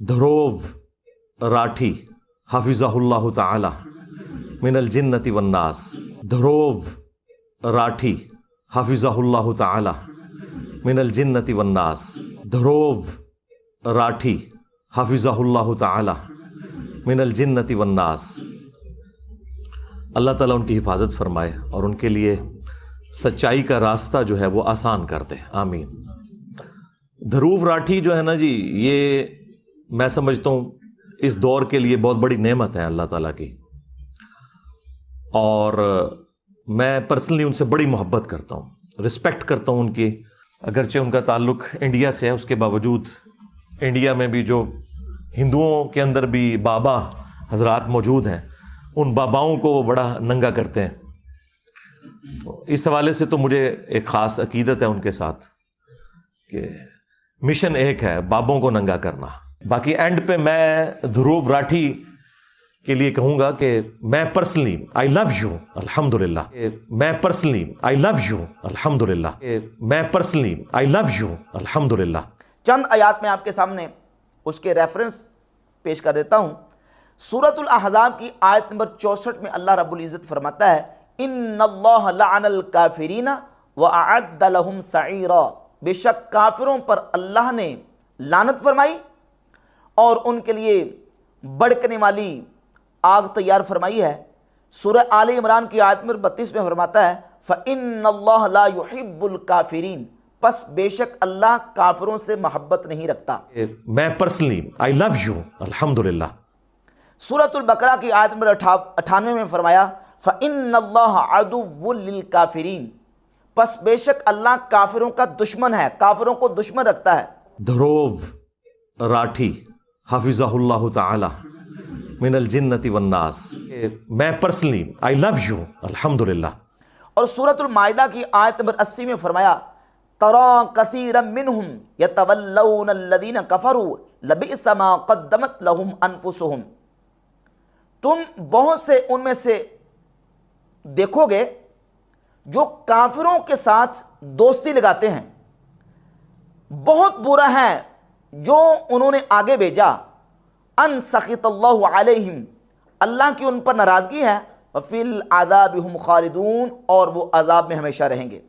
धरोव राठी हाफिज़हुल्लाहु ताला मिनल जिन्नति वन्नास। धरोव राठी हाफिज़हुल्लाहु ताला मिनल जिन्नति वन्नास। धरोव राठी हाफिज़हुल्लाहु ताला मिनल जिन्नति वन्नास। अल्लाह ताला उनकी हिफाजत फरमाए और उनके लिए सच्चाई का रास्ता जो है वो आसान कर दे, आमीन। धरूव राठी जो है ना जी, ये मैं समझता हूँ इस दौर के लिए बहुत बड़ी नेमत है अल्लाह ताला की, और मैं पर्सनली उनसे बड़ी मोहब्बत करता हूँ, रिस्पेक्ट करता हूँ उनकी। अगरचे उनका ताल्लुक इंडिया से है, उसके बावजूद इंडिया में भी जो हिंदुओं के अंदर भी बाबा हजरात मौजूद हैं, उन बाबाओं को वो बड़ा नंगा करते हैं। तो इस हवाले से तो मुझे एक ख़ास अकीदत है उनके साथ कि मिशन एक है, बाबों को नंगा करना। बाकी एंड पे मैं ध्रुव राठी के लिए कहूँगा कि मैं पर्सनली आई लव यू अल्हम्दुलिल्लाह, मैं पर्सनली आई लव यू अल्हम्दुलिल्लाह, मैं पर्सनली आई लव यू अल्हम्दुलिल्लाह। चंद आयात में आपके सामने उसके रेफरेंस पेश कर देता हूँ। सूरतुल अहज़ाब की आयत नंबर 64 में अल्लाह रब्बुल इज़्ज़त फरमाता है, इन्नल्लाह लअनल काफिरीना व अअद्द लहुम सईरा। बेशक काफिरों पर अल्लाह ने लानत फरमाई और उनके लिए भड़कने वाली आग तैयार फरमाई है। सूरह आले इमरान की आयत नंबर 32 में फरमाता है, फ़इन्नल्लाह ला युहिब्बुल काफिरीन। बस बेशक अल्लाह काफिरों से मोहब्बत नहीं रखता। मैं पर्सनली आई लव यू अल्हम्दुलिल्लाह। सूरतुल बकरा की आयत नंबर 98 में फरमाया, फ़इन्नल्लाह अदुव्वुल लिल काफिरीन। बस बेशक अल्लाह काफिरों का दुश्मन है, काफिरों को दुश्मन रखता है। धरोव राठी हाफिज़हुल्लाहु ताला मिनल जिन्नति वन्नास। मैं पर्सनली आई लव यू अल्हम्दुलिल्लाह। और सूरतुल माइदा की आयत नंबर 80 में फरमाया, तरा कसीरम मिनहुम यतवल्लौन अल्लज़ीना कफरू लबिअस मा क़द्दमत लहुम अनफुसुहुम। तुम बहुत से उनमें से देखोगे जो काफिरों के साथ दोस्ती लगाते हैं, बहुत बुरा है जो उन्होंने आगे भेजा। अन सखितल्लाहु अलैहिम, अल्लाह की उन पर नाराज़गी है। वफिल आज़ाबि हुम खालिदून, और वो अजाब में हमेशा रहेंगे।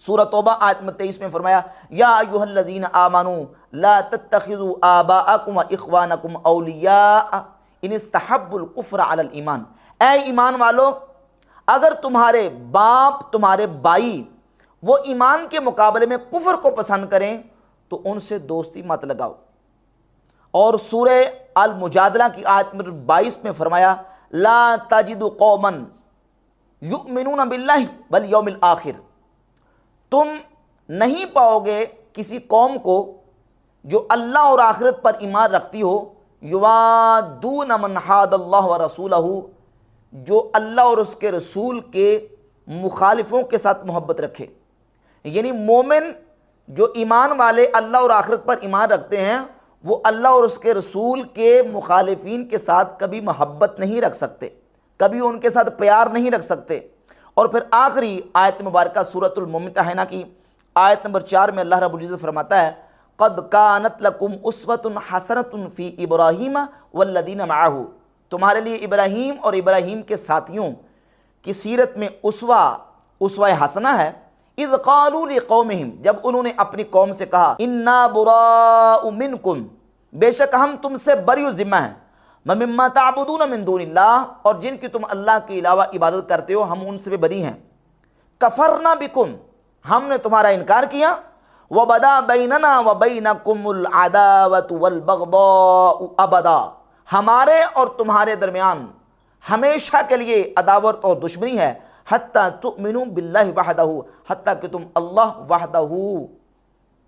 सूरह तौबा आयत नंबर 23 में फरमाया, या अय्युहल्लज़ीना आमनू ला तत्तखिज़ू आबाअकुम व इख्वानकुम औलिया इन इस्तहब्बुल कुफ्र अलल ईमान। ऐ ईमान वालो, अगर तुम्हारे बाप तुम्हारे भाई वो ईमान के मुकाबले में कुफ्र को पसंद करें तो उनसे दोस्ती मत लगाओ। और सूरह अल मुजादला की आयत नंबर 22 में फरमाया, ला तजिदु कौमन युमिनून बिल्लाहि वल यौमिल आखिर। तुम नहीं पाओगे किसी कौम को जो अल्लाह और आखिरत पर ईमान रखती हो, युवादून मन हादल्लाह व रसूलहू, जो अल्लाह और उसके रसूल के मुखालिफों के साथ मोहब्बत रखे। यानी मोमिन जो ईमान वाले अल्लाह और आखिरत पर ईमान रखते हैं, वो अल्लाह और उसके रसूल के मुखालिफीन के साथ कभी मोहब्बत नहीं रख सकते, कभी उनके साथ प्यार नहीं रख सकते। और फिर आखिरी आयत मुबारका सूरतुल मुम्तहिना की आयत नंबर 4 में अल्लाह रब्बुल इज़्ज़त फरमाता है, क़द कानत लकुम उस्वतुन हसनतुन फ़ी इब्राहीम वल्लज़ीना मअहू। तुम्हारे लिए इब्राहीम और इब्राहीम के साथियों की सीरत में उसवा हसना है। इज़ क़ालू लिक़ौमिहिम, जब उन्होंने अपनी कौम से कहा, इन्ना बुराउ मिनकुम, बेशक हम तुमसे बरी ज़िम्मा हैं। मिम्मा ताबुदून मिन दूनिल्लाह, और जिनकी तुम अल्लाह के अलावा इबादत करते हो हम उनसे भी बरी हैं। कफ़रना बिकुम, हमने तुम्हारा इनकार किया। व बदा बैनना व बैनकुमुल अदावतु वल बग़दाउ अबदा, हमारे और तुम्हारे दरमियान हमेशा के लिए अदावत और दुश्मनी है। हत्ता तुमिनू बिल्लाहि वहदहू, हत्ता कि तुम अल्लाह वहदहू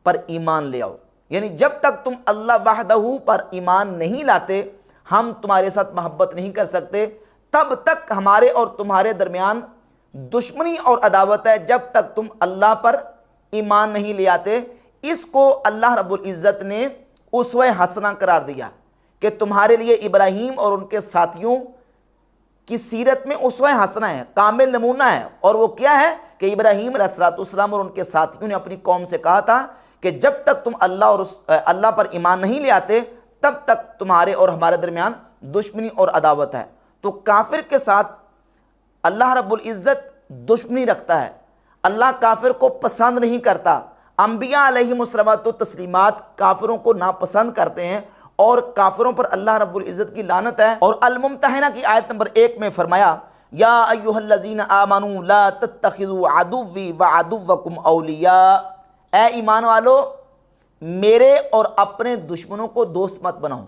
पर ईमान ले आओ। यानी जब तक तुम अल्लाह वहदहू पर ईमान नहीं लाते, हम तुम्हारे साथ मोहब्बत नहीं कर सकते। तब तक हमारे और तुम्हारे दरमियान दुश्मनी और अदावत है, जब तक तुम अल्लाह पर ईमान नहीं ले आते। इसको अल्लाह रब्बुल इज़्ज़त ने उसवे हसना करार दिया कि तुम्हारे लिए इब्राहीम और उनके साथियों की सीरत में उसवे हसना है, कामिल नमूना है। और वो क्या है कि इब्राहीम अलैहिस्सलाम और उनके साथियों ने अपनी कौम से कहा था कि जब तक तुम अल्लाह पर ईमान नहीं ले आते, تب تک تمہارے اور ہمارے درمیان دشمنی اور عداوت ہے۔ تو کافر کے ساتھ اللہ رب العزت دشمنی رکھتا ہے، اللہ کافر کو پسند نہیں کرتا۔ انبیاء علیہم الصلوۃ والتسلیمات کافروں کو ناپسند کرتے ہیں اور کافروں پر اللہ رب العزت کی لعنت ہے۔ اور الممتحنہ کی آیت نمبر 1 میں فرمایا یا ایھا الذین آمنوا لا تتخذوا عدوی وعدوکم اولیاء، اے ایمان والو میرے اور اپنے دشمنوں کو دوست مت بناؤ،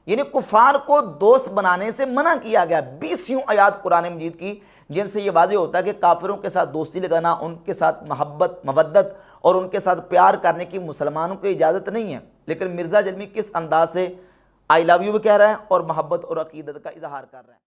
یعنی کفار کو دوست بنانے سے منع کیا گیا۔ 20 آیات قرآن مجید کی جن سے یہ واضح ہوتا ہے کہ کافروں کے ساتھ دوستی لگانا، ان کے ساتھ محبت مودت اور ان کے ساتھ پیار کرنے کی مسلمانوں کو اجازت نہیں ہے۔ لیکن مرزا جرمی کس انداز سے آئی لو یو بھی کہہ رہا ہے اور محبت اور عقیدت کا اظہار کر رہا ہے۔